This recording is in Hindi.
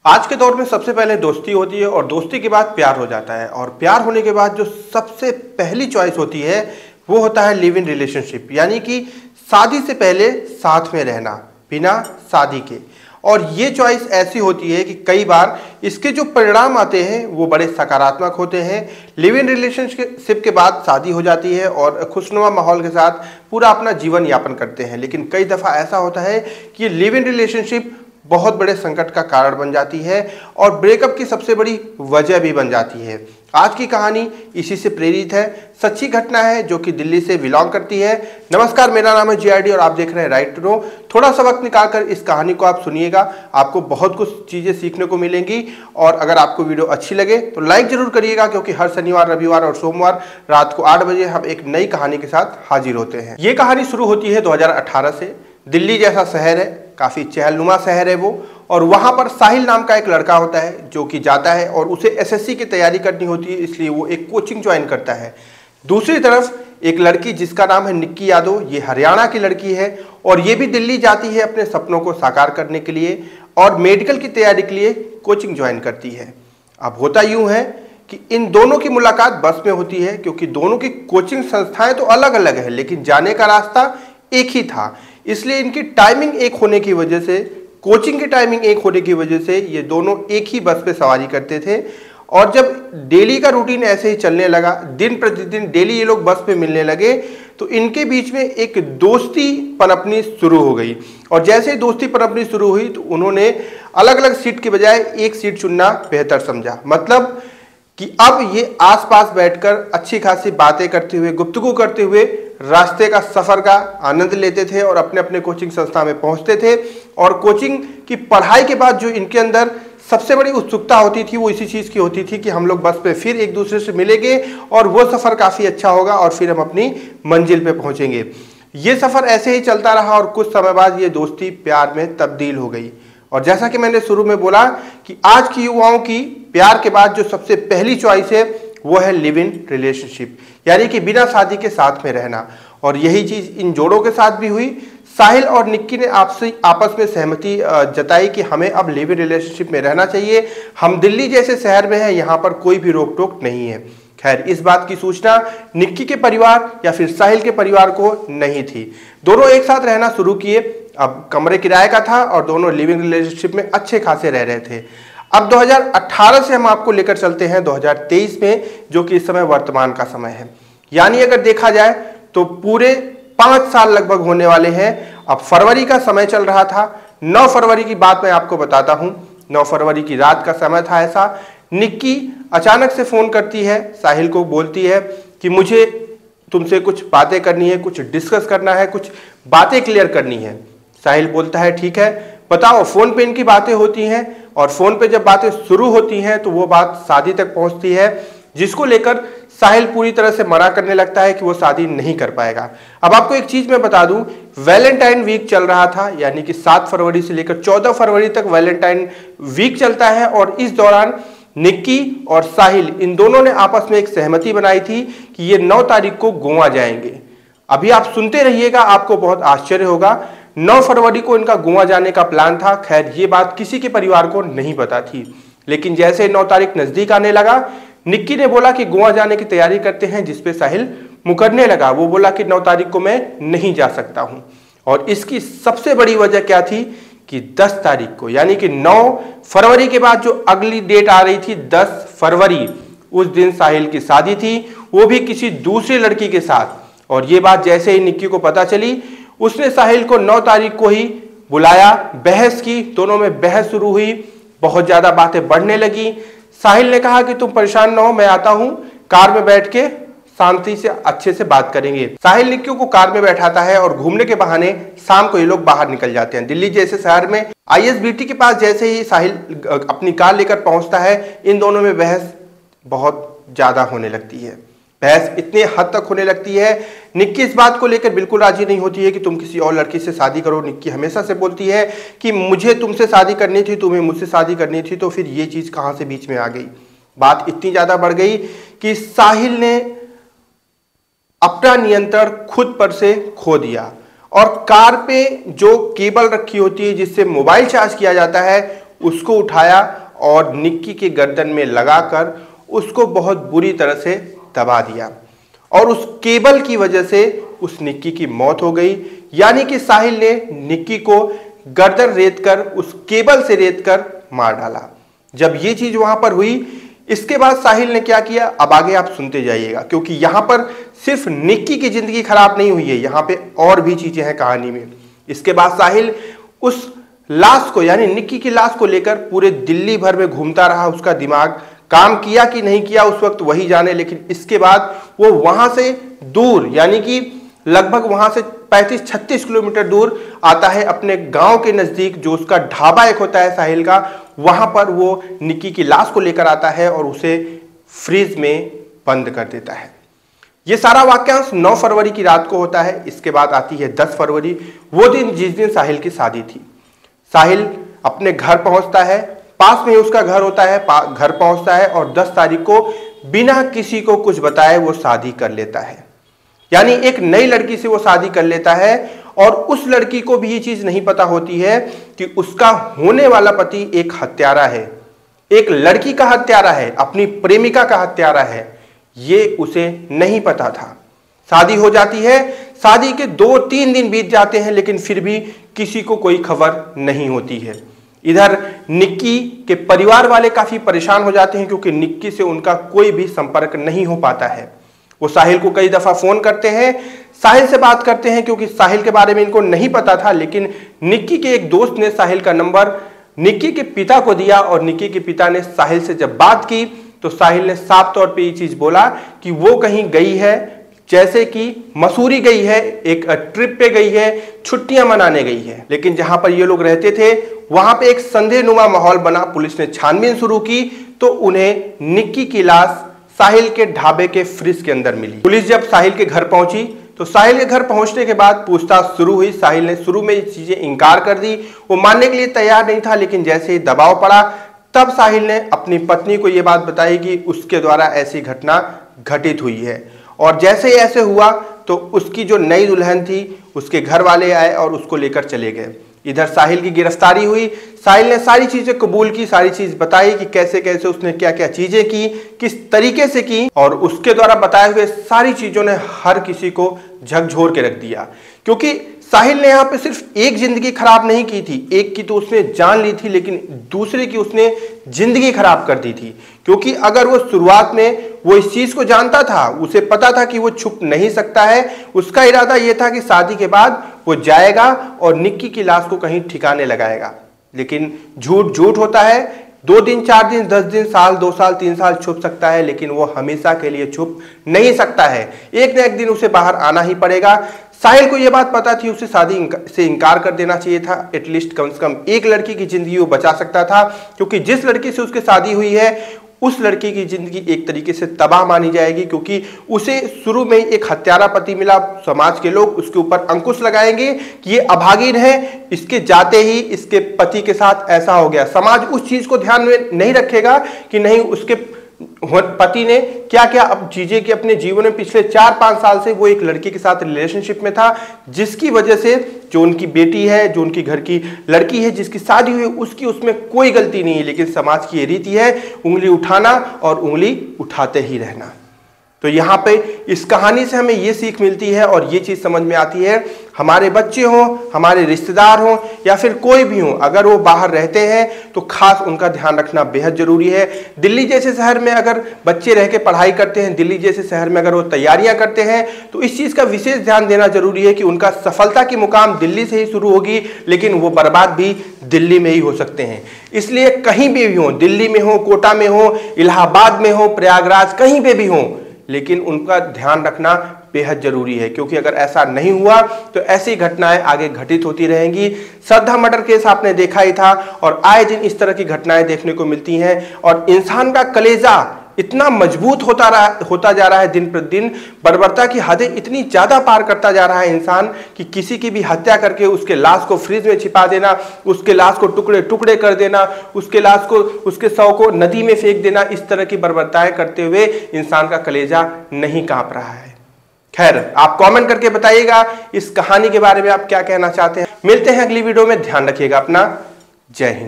आज के दौर में सबसे पहले दोस्ती होती है और दोस्ती के बाद प्यार हो जाता है और प्यार होने के बाद जो सबसे पहली चॉइस होती है वो होता है लिव इन रिलेशनशिप, यानी कि शादी से पहले साथ में रहना बिना शादी के। और ये चॉइस ऐसी होती है कि कई बार इसके जो परिणाम आते हैं वो बड़े सकारात्मक होते हैं। लिव इन रिलेशनशिप के बाद शादी हो जाती है और खुशनुमा माहौल के साथ पूरा अपना जीवन यापन करते हैं, लेकिन कई दफ़ा ऐसा होता है कि ये लिव इन रिलेशनशिप बहुत बड़े संकट का कारण बन जाती है और ब्रेकअप की सबसे बड़ी वजह भी बन जाती है। आज की कहानी इसी से प्रेरित है, सच्ची घटना है जो कि दिल्ली से बिलोंग करती है। नमस्कार, मेरा नाम है JRD और आप देख रहे हैं राइट टू नो। थोड़ा सा वक्त निकालकर इस कहानी को आप सुनिएगा, आपको बहुत कुछ चीज़ें सीखने को मिलेंगी। और अगर आपको वीडियो अच्छी लगे तो लाइक जरूर करिएगा, क्योंकि हर शनिवार, रविवार और सोमवार रात को 8 बजे हम एक नई कहानी के साथ हाजिर होते हैं। ये कहानी शुरू होती है 2018 से। दिल्ली जैसा शहर है, काफ़ी चहलनुमा शहर है वो, और वहाँ पर साहिल नाम का एक लड़का होता है जो कि जाता है और उसे SSC की तैयारी करनी होती है, इसलिए वो एक कोचिंग ज्वाइन करता है। दूसरी तरफ एक लड़की जिसका नाम है निक्की यादव, ये हरियाणा की लड़की है और ये भी दिल्ली जाती है अपने सपनों को साकार करने के लिए और मेडिकल की तैयारी के लिए कोचिंग ज्वाइन करती है। अब होता यूँ है कि इन दोनों की मुलाकात बस में होती है, क्योंकि दोनों की कोचिंग संस्थाएं तो अलग अलग है लेकिन जाने का रास्ता एक ही था, इसलिए इनकी टाइमिंग एक होने की वजह से, कोचिंग की टाइमिंग एक होने की वजह से ये दोनों एक ही बस पे सवारी करते थे। और जब डेली का रूटीन ऐसे ही चलने लगा, दिन प्रतिदिन डेली ये लोग बस पे मिलने लगे, तो इनके बीच में एक दोस्ती पनपनी शुरू हो गई। और जैसे ही दोस्ती पनपनी शुरू हुई तो उन्होंने अलग अलग सीट के बजाय एक सीट चुनना बेहतर समझा। मतलब कि अब ये आसपास बैठकर अच्छी खासी बातें करते हुए, गुफ्तगू करते हुए रास्ते का सफ़र का आनंद लेते थे और अपने अपने कोचिंग संस्था में पहुंचते थे। और कोचिंग की पढ़ाई के बाद जो इनके अंदर सबसे बड़ी उत्सुकता होती थी वो इसी चीज़ की होती थी कि हम लोग बस पे फिर एक दूसरे से मिलेंगे और वो सफ़र काफ़ी अच्छा होगा और फिर हम अपनी मंजिल पे पहुंचेंगे। ये सफ़र ऐसे ही चलता रहा और कुछ समय बाद ये दोस्ती प्यार में तब्दील हो गई। और जैसा कि मैंने शुरू में बोला कि आज की युवाओं की प्यार के बाद जो सबसे पहली चॉइस है वो है लिव इन रिलेशनशिप, यानी कि बिना शादी के साथ में रहना। और यही चीज़ इन जोड़ों के साथ भी हुई। साहिल और निक्की ने आपस में सहमति जताई कि हमें अब लिव इन रिलेशनशिप में रहना चाहिए। हम दिल्ली जैसे शहर में हैं, यहाँ पर कोई भी रोक टोक नहीं है। खैर, इस बात की सूचना निक्की के परिवार या फिर साहिल के परिवार को नहीं थी। दोनों एक साथ रहना शुरू किए। अब कमरे किराए का था और दोनों लिव इन रिलेशनशिप में अच्छे खासे रह रहे थे। अब 2018 से हम आपको लेकर चलते हैं 2023 में, जो कि इस समय वर्तमान का समय है। यानी अगर देखा जाए तो पूरे 5 साल लगभग होने वाले हैं। अब फरवरी का समय चल रहा था। 9 फरवरी की बात मैं आपको बताता हूं। 9 फरवरी की रात का समय था ऐसा। निक्की अचानक से फोन करती है, साहिल को बोलती है कि मुझे तुमसे कुछ बातें करनी है, कुछ डिस्कस करना है, कुछ बातें क्लियर करनी है। साहिल बोलता है ठीक है, बताओ। फोन पे इनकी बातें होती हैं और फोन पे जब बातें शुरू होती हैं तो वो बात शादी तक पहुंचती है, जिसको लेकर साहिल पूरी तरह से मना करने लगता है कि वो शादी नहीं कर पाएगा। अब आपको एक चीज मैं बता दूं, वैलेंटाइन वीक चल रहा था, यानी कि 7 फरवरी से लेकर 14 फरवरी तक वैलेंटाइन वीक चलता है। और इस दौरान निक्की और साहिल इन दोनों ने आपस में एक सहमति बनाई थी कि ये 9 तारीख को गोवा जाएंगे। अभी आप सुनते रहिएगा, आपको बहुत आश्चर्य होगा। 9 फरवरी को इनका गोवा जाने का प्लान था। खैर, ये बात किसी के परिवार को नहीं पता थी, लेकिन जैसे 9 तारीख नजदीक आने लगा, निक्की ने बोला कि गोवा जाने की तैयारी करते हैं, जिसपे साहिल मुकरने लगा। वो बोला कि 9 तारीख को मैं नहीं जा सकता हूं। और इसकी सबसे बड़ी वजह क्या थी कि 10 तारीख को, यानी कि 9 फरवरी के बाद जो अगली डेट आ रही थी 10 फरवरी, उस दिन साहिल की शादी थी, वो भी किसी दूसरी लड़की के साथ। और ये बात जैसे ही निक्की को पता चली, उसने साहिल को 9 तारीख को ही बुलाया, बहस की, दोनों में बहस शुरू हुई, बहुत ज्यादा बातें बढ़ने लगी। साहिल ने कहा कि तुम परेशान ना हो, मैं आता हूं, कार में बैठ के शांति से अच्छे से बात करेंगे। साहिल निक्की को कार में बैठाता है और घूमने के बहाने शाम को ये लोग बाहर निकल जाते हैं। दिल्ली जैसे शहर में ISBT के पास जैसे ही साहिल अपनी कार लेकर पहुंचता है, इन दोनों में बहस बहुत ज्यादा होने लगती है। बहस इतने हद तक होने लगती है, निक्की इस बात को लेकर बिल्कुल राजी नहीं होती है कि तुम किसी और लड़की से शादी करो। निक्की हमेशा से बोलती है कि मुझे तुमसे शादी करनी थी, तुम्हें मुझसे शादी करनी थी, तो फिर ये चीज़ कहाँ से बीच में आ गई। बात इतनी ज़्यादा बढ़ गई कि साहिल ने अपना नियंत्रण खुद पर से खो दिया और कार पे जो केबल रखी होती है जिससे मोबाइल चार्ज किया जाता है, उसको उठाया और निक्की के गर्दन में लगाकर उसको बहुत बुरी तरह से दबा दिया और उस केबल की वजह से उस निक्की की मौत हो गई। यानी कि साहिल ने निक्की को गर्दन रेत कर उस केबल से रेत कर मार डाला। जब ये चीज वहां पर हुई, इसके बाद साहिल ने क्या किया, अब आगे आप सुनते जाइएगा, क्योंकि यहां पर सिर्फ निक्की की जिंदगी खराब नहीं हुई है, यहां पे और भी चीजें हैं कहानी में। इसके बाद साहिल उस लाश को, यानी निक्की की लाश को लेकर पूरे दिल्ली भर में घूमता रहा। उसका दिमाग काम किया कि नहीं किया उस वक्त वही जाने, लेकिन इसके बाद वो वहां से दूर, यानी कि लगभग वहां से 35-36 किलोमीटर दूर आता है अपने गांव के नजदीक, जो उसका ढाबा एक होता है साहिल का, वहां पर वो निक्की की लाश को लेकर आता है और उसे फ्रीज में बंद कर देता है। ये सारा वाक्यांश 9 फरवरी की रात को होता है। इसके बाद आती है 10 फरवरी, वो दिन जिस दिन साहिल की शादी थी। साहिल अपने घर पहुंचता है, पास में ही उसका घर होता है, घर पहुंचता है और 10 तारीख को बिना किसी को कुछ बताए वो शादी कर लेता है। यानी एक नई लड़की से वो शादी कर लेता है और उस लड़की को भी ये चीज नहीं पता होती है कि उसका होने वाला पति एक हत्यारा है, एक लड़की का हत्यारा है, अपनी प्रेमिका का हत्यारा है। ये उसे नहीं पता था। शादी हो जाती है, शादी के 2-3 दिन बीत जाते हैं, लेकिन फिर भी किसी को कोई खबर नहीं होती है। इधर निक्की के परिवार वाले काफी परेशान हो जाते हैं, क्योंकि निक्की से उनका कोई भी संपर्क नहीं हो पाता है। वो साहिल को कई दफा फोन करते हैं, साहिल से बात करते हैं, क्योंकि साहिल के बारे में इनको नहीं पता था, लेकिन निक्की के एक दोस्त ने साहिल का नंबर निक्की के पिता को दिया और निक्की के पिता ने साहिल से जब बात की तो साहिल ने साफ तौर पे ये चीज बोला कि वो कहीं गई है, जैसे कि मसूरी गई है, एक ट्रिप पे गई है, छुट्टियां मनाने गई है। लेकिन जहां पर ये लोग रहते थे वहां पे एक संदेहनुमा माहौल बना। पुलिस ने छानबीन शुरू की तो उन्हें निक्की की लाश साहिल के ढाबे के फ्रिज के अंदर मिली। पुलिस जब साहिल के घर पहुंची तो साहिल के घर पहुंचने के बाद पूछताछ शुरू हुई। साहिल ने शुरू में ये चीजें इंकार कर दी, वो मानने के लिए तैयार नहीं था, लेकिन जैसे ही दबाव पड़ा तब साहिल ने अपनी पत्नी को यह बात बताई कि उसके द्वारा ऐसी घटना घटित हुई है। और जैसे ही ऐसे हुआ तो उसकी जो नई दुल्हन थी उसके घर वाले आए और उसको लेकर चले गए। इधर साहिल की गिरफ्तारी हुई। साहिल ने सारी चीजें कबूल की, सारी चीज बताई कि कैसे कैसे उसने क्या क्या चीजें की, किस तरीके से की, और उसके द्वारा बताए हुए सारी चीजों ने हर किसी को झकझोर के रख दिया। क्योंकि साहिल ने यहाँ पे सिर्फ एक जिंदगी खराब नहीं की थी, एक की तो उसने जान ली थी, लेकिन दूसरे की उसने जिंदगी खराब कर दी थी। क्योंकि अगर वो शुरुआत में वो इस चीज को जानता था, उसे पता था कि वो छुप नहीं सकता है, उसका इरादा यह था कि शादी के बाद वो जाएगा और निक्की की लाश को कहीं ठिकाने लगाएगा। लेकिन झूठ झूठ होता है। 2 दिन, 4 दिन, 10 दिन, साल, 2 साल, 3 साल छुप सकता है, लेकिन वो हमेशा के लिए छुप नहीं सकता है। एक न एक दिन उसे बाहर आना ही पड़ेगा। साहिल को यह बात पता थी, उसे शादी से इनकार कर देना चाहिए था। एटलीस्ट कम से कम एक लड़की की जिंदगी वो बचा सकता था, क्योंकि जिस लड़की से उसकी शादी हुई है उस लड़की की जिंदगी एक तरीके से तबाह मानी जाएगी, क्योंकि उसे शुरू में एक हत्यारा पति मिला। समाज के लोग उसके ऊपर अंकुश लगाएंगे कि ये अभागिन है, इसके जाते ही इसके पति के साथ ऐसा हो गया। समाज उस चीज को ध्यान में नहीं रखेगा कि नहीं उसके पति ने क्या क्या अब चीजें की अपने जीवन में। पिछले 4-5 साल से वो एक लड़की के साथ रिलेशनशिप में था, जिसकी वजह से जो उनकी बेटी है, जो उनकी घर की लड़की है, जिसकी शादी हुई, उसकी उसमें कोई गलती नहीं है। लेकिन समाज की ये रीति है उंगली उठाना और उंगली उठाते ही रहना। तो यहाँ पे इस कहानी से हमें ये सीख मिलती है और ये चीज समझ में आती है, हमारे बच्चे हों, हमारे रिश्तेदार हों या फिर कोई भी हो, अगर वो बाहर रहते हैं तो खास उनका ध्यान रखना बेहद जरूरी है। दिल्ली जैसे शहर में अगर बच्चे रह के पढ़ाई करते हैं, दिल्ली जैसे शहर में अगर वो तैयारियां करते हैं, तो इस चीज का विशेष ध्यान देना जरूरी है कि उनका सफलता की मुकाम दिल्ली से ही शुरू होगी, लेकिन वो बर्बाद भी दिल्ली में ही हो सकते हैं। इसलिए कहीं भी हो, दिल्ली में हो, कोटा में हो, इलाहाबाद में हो, प्रयागराज, कहीं पे भी हो, लेकिन उनका ध्यान रखना बेहद जरूरी है। क्योंकि अगर ऐसा नहीं हुआ तो ऐसी घटनाएं आगे घटित होती रहेंगी। श्रद्धा मर्डर केस आपने देखा ही था और आए दिन इस तरह की घटनाएं देखने को मिलती हैं और इंसान का कलेजा इतना मजबूत होता जा रहा है दिन प्रतिदिन। बर्बरता की हदें इतनी ज्यादा पार करता जा रहा है इंसान कि किसी की भी हत्या करके उसके लाश को फ्रिज में छिपा देना, उसके लाश को टुकड़े टुकड़े कर देना, उसके लाश को, उसके शव को नदी में फेंक देना, इस तरह की बर्बरताएं करते हुए इंसान का कलेजा नहीं कांप रहा है। खैर, आप कमेंट करके बताइएगा इस कहानी के बारे में आप क्या कहना चाहते हैं। मिलते हैं अगली वीडियो में, ध्यान रखिएगा अपना। जय हिंद।